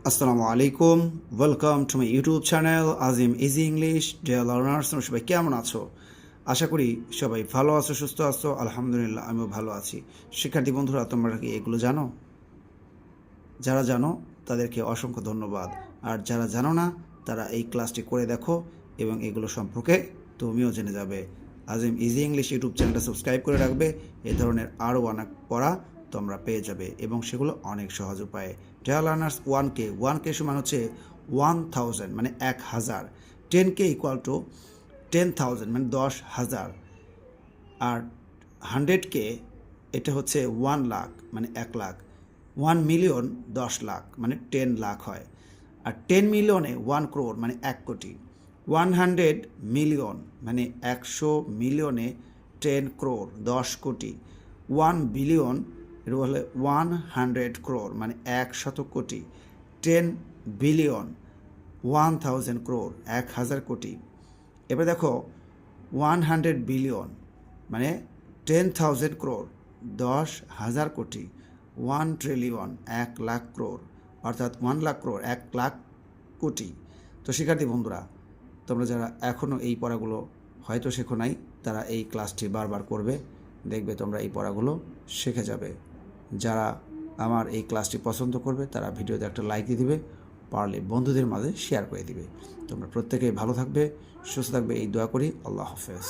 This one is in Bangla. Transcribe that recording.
আসসালামু আলাইকুম, welcome to my YouTube channel Azim easy English. Dear learners, তোমরা সবাই কেমন আছো? আশা করি সবাই ভালো আছো, সুস্থ আছো। আলহামদুলিল্লাহ, আমিও ভালো আছি। শিক্ষার্থী বন্ধুরা, তোমরা কি এগুলো জানো? যারা জানো তাদেরকে অসংখ্য ধন্যবাদ, আর যারা জানো না তারা এই ক্লাসটি করে দেখো এবং এগুলো সম্পর্কে তুমিও জেনে যাবে। আজিম ইজি ইংলিশ ইউটিউব চ্যানেলটা সাবস্ক্রাইব করে রাখবে। এই ধরনের আরও অনেক পড়া তোমরা পেয়ে যাবে এবং সেগুলো অনেক সহজ উপায়ে। ডিয়ার লার্নার্স, 1K সমান হচ্ছে 1000 মানে 1000। 10K ইকুয়াল টু 10,000 মানে 10,000। আর 100K এটা হচ্ছে 1 লাখ মানে 1 লাখ। 1 মিলিয়ন 10 লাখ মানে 10 লাখ হয়। আর 10 মিলিয়নে 1 crore মানে 1 কোটি। 100 মিলিয়ন মানে 100 মিলিয়নে 10 crore 10 কোটি। 1 বিলিয়ন এটা হলে 100 crore মানে 100 কোটি। 10 বিলিয়ন 1000 crore 1000 কোটি। এবার দেখো 100 বিলিয়ন মানে 10,000 crore 10,000 কোটি। 1 ট্রিলিয়ন 1 লাখ ক্রোর, অর্থাৎ 1 লাখ ক্রোর 1 লাখ কোটি। তো শিক্ষার্থী বন্ধুরা, তোমরা যারা এখনও এই পড়াগুলো হয়তো শেখো নাই, তারা এই ক্লাসটি বারবার করবে, দেখবে তোমরা এই পড়াগুলো শিখে যাবে। যারা আমার এই ক্লাসটি পছন্দ করবে তারা ভিডিওতে একটা লাইক দিয়ে দিবে, পারলে বন্ধুদের মাঝে শেয়ার করে দিবে। তোমরা প্রত্যেকেই ভালো থাকবে, সুস্থ থাকবে, এই দোয়া করি। আল্লাহ হাফেজ।